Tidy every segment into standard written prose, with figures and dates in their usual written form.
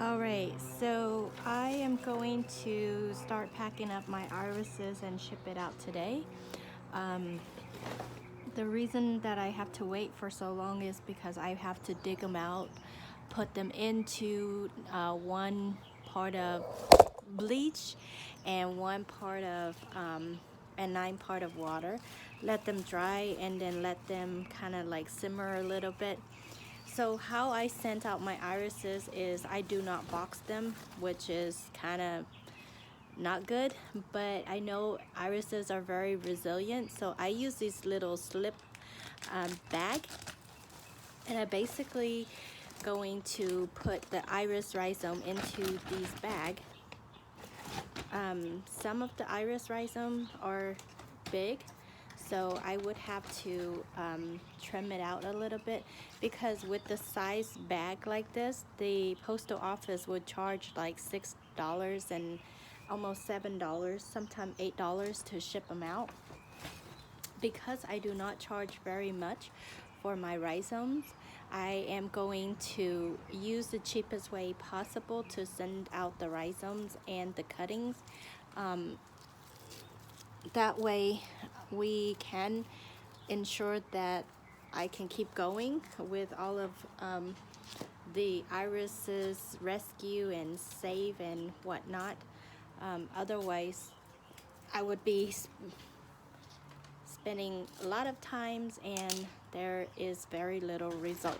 Alright, so I am going to start packing up my irises and ship it out today. Um, the reason that I have to wait for so long is because I have to dig them out, put them into one part of bleach and one part of and 9 part of water. Let them dry and then let them kind of like simmer a little bit. So how I sent out my irises is I do not box them, which is kind of not good, but I know irises are very resilient, so I use these little slip bag, and I basically going to put the iris rhizome into these bag. Some of the iris rhizome are big, so I would have to trim it out a little bit, because with the size bag like this, the postal office would charge like $6 and almost $7, sometimes $8 to ship them out. Because I do not charge very much for my rhizomes, I am going to use the cheapest way possible to send out the rhizomes and the cuttings. That way we can ensure that I can keep going with all of the irises rescue and save and whatnot. Otherwise I would be spending a lot of times and there is very little result.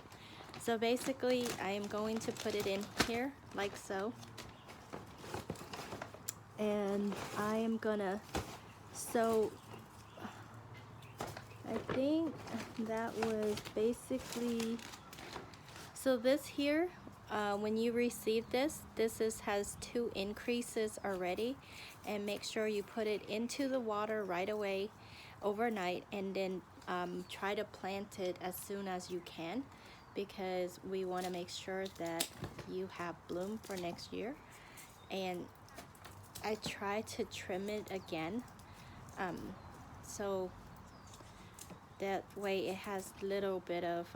So basically I am going to put it in here like so, and I am gonna sew. I think that was basically, so this here, when you receive this has 2 increases already, and make sure you put it into the water right away overnight, and then try to plant it as soon as you can, because we want to make sure that you have bloom for next year. And I try to trim it again, so that way it has a little bit of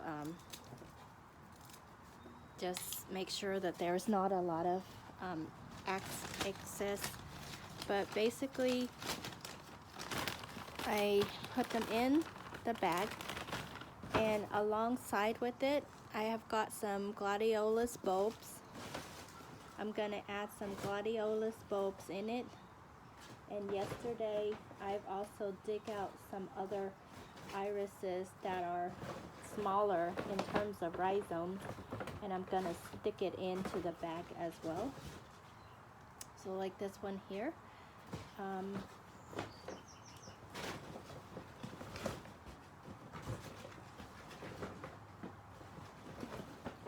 just make sure that there's not a lot of excess. But basically I put them in the bag, and alongside with it I have got some gladiolus bulbs. I'm gonna add some gladiolus bulbs in it, and yesterday I've also dig out some other irises that are smaller in terms of rhizomes, and I'm gonna stick it into the bag as well. So like this one here,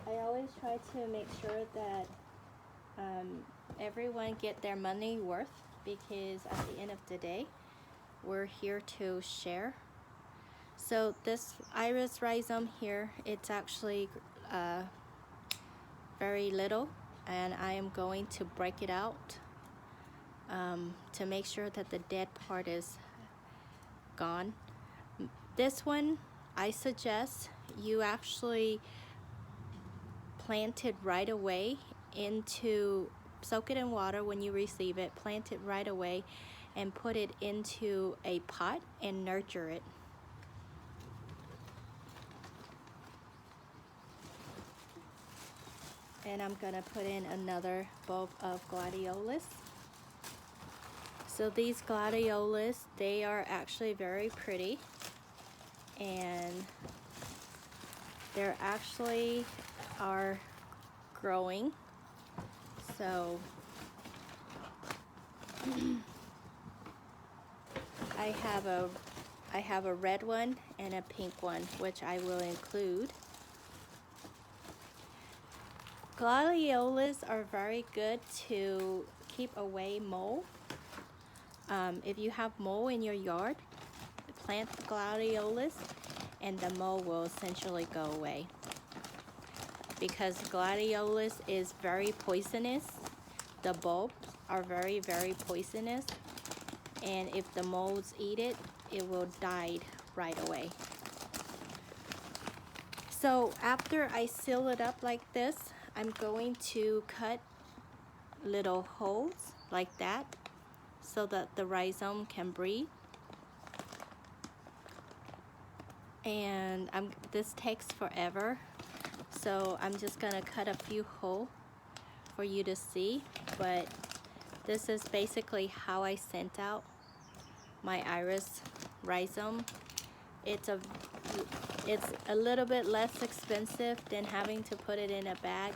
I always try to make sure that everyone get their money worth, because at the end of the day we're here to share. So this iris rhizome here, it's actually very little, and I am going to break it out to make sure that the dead part is gone. This one, I suggest you actually plant it right away into, soak it in water when you receive it, plant it right away, and put it into a pot and nurture it. And I'm gonna put in another bulb of gladiolus. So these gladiolus, they are actually very pretty, and they're actually are growing. So I have a red one and a pink one, which I will include. Gladiolus are very good to keep away mold. If you have mold in your yard, plant the gladiolus and the mold will essentially go away, because gladiolus is very poisonous. The bulbs are very poisonous, and if the molds eat it, it will die right away. So after I seal it up like this, I'm going to cut little holes like that so that the rhizome can breathe. And this takes forever, so I'm just gonna cut a few holes for you to see, but this is basically how I sent out my iris rhizome. It's a little bit less expensive than having to put it in a bag,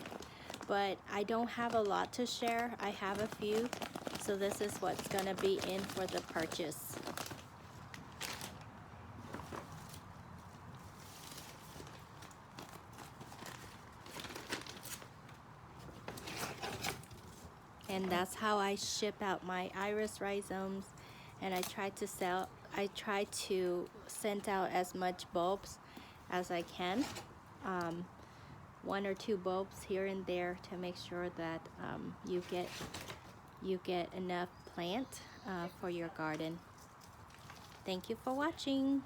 but I don't have a lot to share. I have a few, so this is what's gonna be in for the purchase. And that's how I ship out my iris rhizomes, and I try to send out as much bulbs as I can, 1 or 2 bulbs here and there to make sure that you get enough plant for your garden. Thank you for watching.